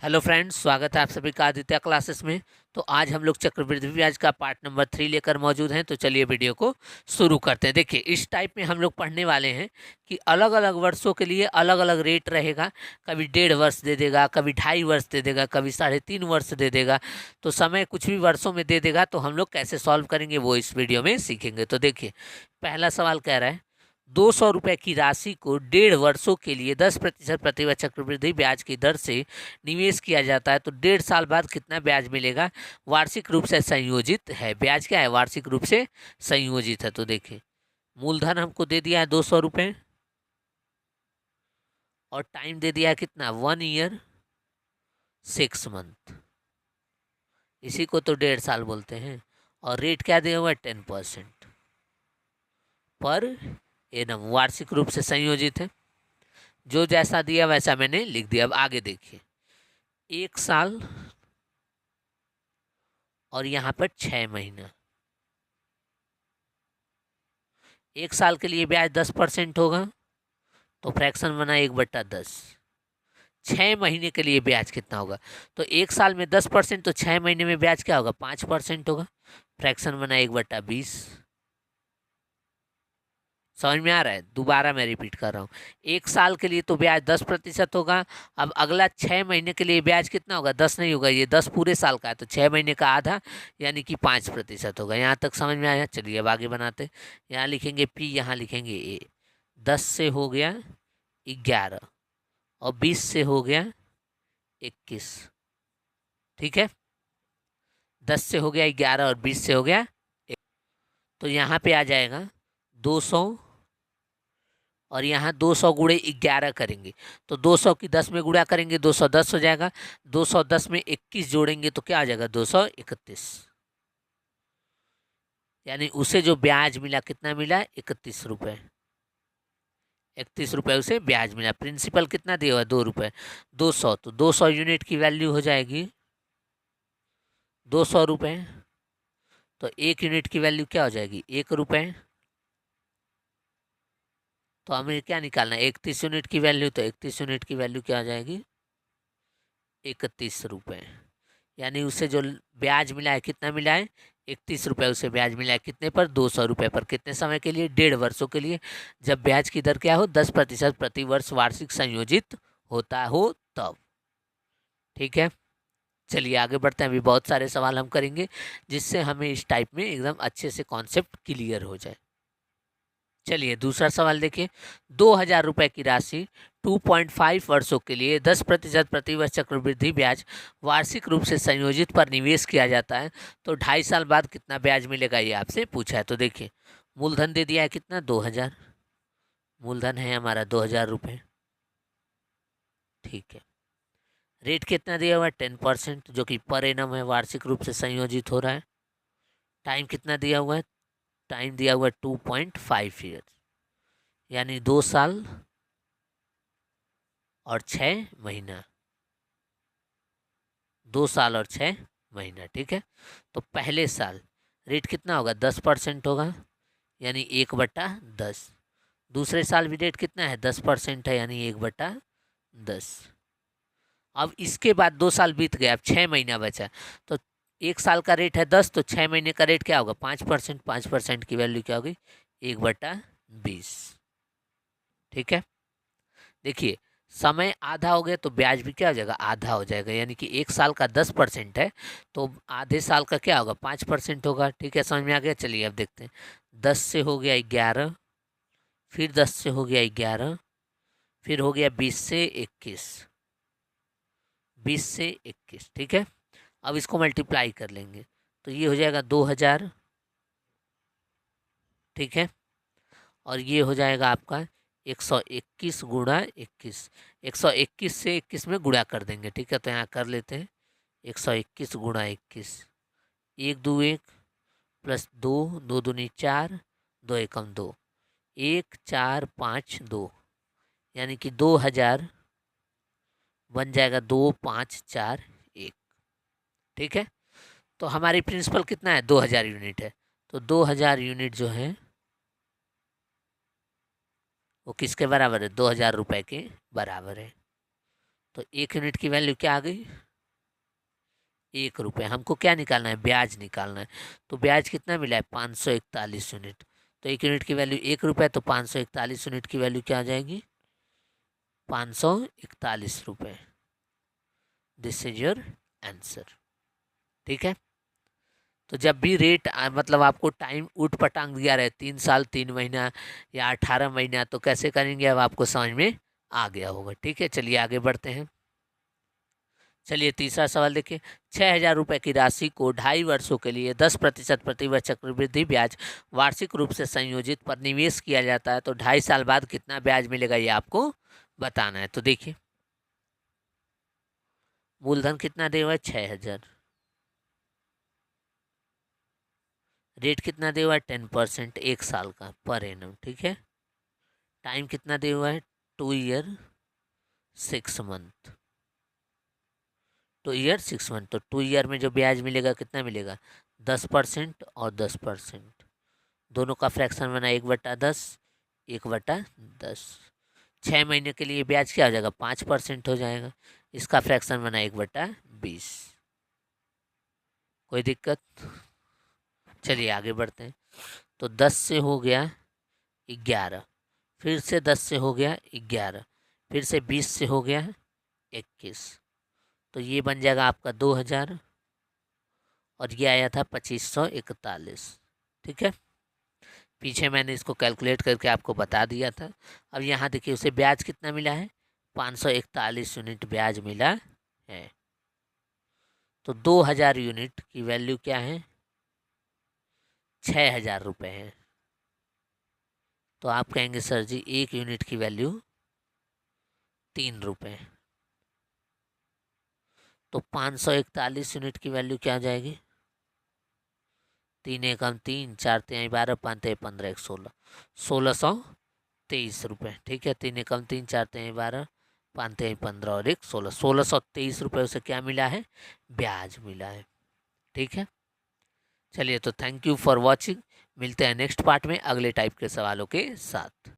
Hello friends, स्वागत है आप सभी का आदित्य क्लासेस में। तो आज हम लोग चक्रवृद्धि ब्याज का पार्ट नंबर 3 लेकर मौजूद हैं। तो चलिए वीडियो को शुरू करते हैं। देखिए, इस टाइप में हम लोग पढ़ने वाले हैं कि अलग अलग वर्षों के लिए अलग अलग रेट रहेगा। कभी 1.5 वर्ष दे देगा, कभी 2.5 वर्ष दे देगा, कभी 3.5 वर्ष दे देगा। तो समय कुछ भी वर्षों में दे देगा। तो हम लोग कैसे सॉल्व करेंगे वो इस वीडियो में सीखेंगे। तो देखिए, पहला सवाल कह रहा है 200 रुपये की राशि को 1.5 वर्षों के लिए 10% प्रतिवर्ष चक्रवृद्धि ब्याज की दर से निवेश किया जाता है। तो 1.5 साल बाद कितना ब्याज मिलेगा? वार्षिक रूप से संयोजित है। ब्याज क्या है? वार्षिक रूप से संयोजित है। तो देखिए, मूलधन हमको दे दिया है 200 रुपये और टाइम दे दिया है कितना? 1 ईयर 6 मंथ। इसी को तो 1.5 साल बोलते हैं। और रेट क्या दिया हुआ है? 10% पर एनम। वार्षिक रूप से संयोजित है। जो जैसा दिया वैसा मैंने लिख दिया। अब आगे देखिए, 1 साल और यहाँ पर 6 महीना। 1 साल के लिए ब्याज 10% होगा तो फ्रैक्शन बना 1/10। 6 महीने के लिए ब्याज कितना होगा? तो 1 साल में 10%, तो 6 महीने में ब्याज क्या होगा? 5% होगा। फ्रैक्शन बना 1/20। समझ में आ रहा है? दोबारा मैं रिपीट कर रहा हूँ। 1 साल के लिए तो ब्याज 10% होगा। अब अगला 6 महीने के लिए ब्याज कितना होगा? 10 नहीं होगा, ये 10 पूरे साल का है, तो 6 महीने का आधा यानी कि 5% होगा। यहाँ तक समझ में आया? चलिए अब आगे बनाते। यहाँ लिखेंगे P, यहाँ लिखेंगे A। 10 से हो गया 11 और 20 से हो गया 21। ठीक है, 10 से हो गया 11 और 20 से हो गया 1। तो यहाँ पे आ जाएगा 200 और यहाँ 200 गुणे 11 करेंगे तो 200 की 10 में गुणा करेंगे 210 हो जाएगा। 210 में 21 जोड़ेंगे तो क्या आ जाएगा? 231। यानी उसे जो ब्याज मिला कितना मिला? 31 रुपये। 31 रुपये उसे ब्याज मिला। प्रिंसिपल कितना दिया हुआ है? 2 रुपये। 200, तो 200 यूनिट की वैल्यू हो जाएगी 200 रुपये। तो 1 यूनिट की वैल्यू क्या हो जाएगी? 1 रुपये। तो हमें क्या निकालना है? 31 यूनिट की वैल्यू। तो 31 यूनिट की वैल्यू क्या आ जाएगी? 31 रुपये। यानी उसे जो ब्याज मिला है कितना मिला है? 31 रुपये उसे ब्याज मिला है। कितने पर? 200 रुपये पर। कितने समय के लिए? 1.5 वर्षों के लिए। जब ब्याज की दर क्या हो? 10% प्रति वर्ष वार्षिक संयोजित होता हो तब। ठीक है, चलिए आगे बढ़ते हैं। अभी बहुत सारे सवाल हम करेंगे जिससे हमें इस टाइप में एकदम अच्छे से कॉन्सेप्ट क्लियर हो जाए। चलिए दूसरा सवाल देखिए। 2,000 रुपये की राशि 2.5 वर्षों के लिए 10% प्रतिवर्ष चक्रवृद्धि ब्याज वार्षिक रूप से संयोजित पर निवेश किया जाता है। तो 2.5 साल बाद कितना ब्याज मिलेगा ये आपसे पूछा है। तो देखिए, मूलधन दे दिया है कितना? 2,000। मूलधन है हमारा 2,000 रुपये। ठीक है, रेट कितना दिया हुआ है? 10%, जो कि पर एनम है, वार्षिक रूप से संयोजित हो रहा है। टाइम कितना दिया हुआ है? टाइम दिया हुआ है 2.5 ईयर, यानी 2 साल और 6 महीना। 2 साल और 6 महीना। ठीक है, तो पहले साल रेट कितना होगा? 10% होगा, यानी 1/10। दूसरे साल भी रेट कितना है? 10% है, यानी 1/10। अब इसके बाद 2 साल बीत गए, अब 6 महीना बचा। तो 1 साल का रेट है 10, तो 6 महीने का रेट क्या होगा? 5%। 5% की वैल्यू क्या होगी? 1/20। ठीक है, देखिए, समय आधा हो गया तो ब्याज भी क्या हो जाएगा? आधा हो जाएगा। यानी कि 1 साल का 10% है तो आधे साल का क्या होगा? 5% होगा। ठीक है, समझ में आ गया? चलिए अब देखते हैं। 10 से हो गया 11, फिर 10 से हो गया 11, फिर हो गया 20 से 21। 20 से 21। ठीक है, अब इसको मल्टीप्लाई कर लेंगे तो ये हो जाएगा 2,000। ठीक है, और ये हो जाएगा आपका 121 गुणा 21। 121 से 21 में गुणा कर देंगे। ठीक है, तो यहाँ कर लेते हैं। 121 गुणा 21, 1 2 1 प्लस 2, 2 दूनी 4, 2 एकम 2, 1 4 5 2, यानी कि 2,000 बन जाएगा 2,5,4,1। ठीक है, तो हमारी प्रिंसिपल कितना है? 2,000 यूनिट है। तो 2,000 यूनिट जो है वो किसके बराबर है? 2,000 रुपये के बराबर है। तो 1 यूनिट की वैल्यू क्या आ गई? 1 रुपये। हमको क्या निकालना है? ब्याज निकालना है। तो ब्याज कितना मिला है? 541 यूनिट। तो 1 यूनिट की वैल्यू 1 रुपये, तो 541 यूनिट की वैल्यू क्या आ जाएगी? 541 रुपये। This is your answer. ठीक है। तो जब भी रेट मतलब आपको टाइम ऊट पटांग दिया रहे, 3 साल 3 महीना या 18 महीना, तो कैसे करेंगे अब आपको समझ में आ गया होगा। ठीक है, चलिए आगे बढ़ते हैं। चलिए तीसरा सवाल देखिए। 6,000 रुपये की राशि को 2.5 वर्षों के लिए 10% प्रतिवर्ष चक्रवृद्धि ब्याज वार्षिक रूप से संयोजित पर निवेश किया जाता है, तो 2.5 साल बाद कितना ब्याज मिलेगा ये आपको बताना है। तो देखिए, मूलधन कितना दे हुआ है? 6,000। रेट कितना दे हुआ है? 10% 1 साल का पर एनम। ठीक है। टाइम कितना दे हुआ है? 2 ईयर 6 मंथ। 2 year 6 month. तो 2 ईयर में जो ब्याज मिलेगा कितना मिलेगा? 10% और 10%। दोनों का फ्रैक्शन बना 1/10, 1/10। 6 महीने के लिए ब्याज क्या हो जाएगा? 5% हो जाएगा। इसका फ्रैक्शन बना 1/20। कोई दिक्कत? चलिए आगे बढ़ते हैं। तो 10 से हो गया 11, फिर से 10 से हो गया 11, फिर से 20 से हो गया 21। तो ये बन जाएगा आपका 2,000, और ये आया था 2541। ठीक है। पीछे मैंने इसको कैलकुलेट करके आपको बता दिया था। अब यहाँ देखिए उसे ब्याज कितना मिला है? 541 यूनिट ब्याज मिला है। तो 2,000 यूनिट की वैल्यू क्या है? 6,000 रुपये है। तो आप कहेंगे सर जी 1 यूनिट की वैल्यू 3 रुपये। तो 541 यूनिट की वैल्यू क्या आ जाएगी? 3 एकम 3, 4 तिहाई 12, 5 तिहाई 15, 1 16, 1,623 रुपये। ठीक है। 3 एकम 3, 4 तिहाई 12, 5 तिहाई 15 और 1 16, 1,623 रुपये उसे क्या मिला है? ब्याज मिला है। ठीक है। चलिए, तो थैंक यू फॉर वॉचिंग। मिलते हैं नेक्स्ट पार्ट में अगले टाइप के सवालों के साथ।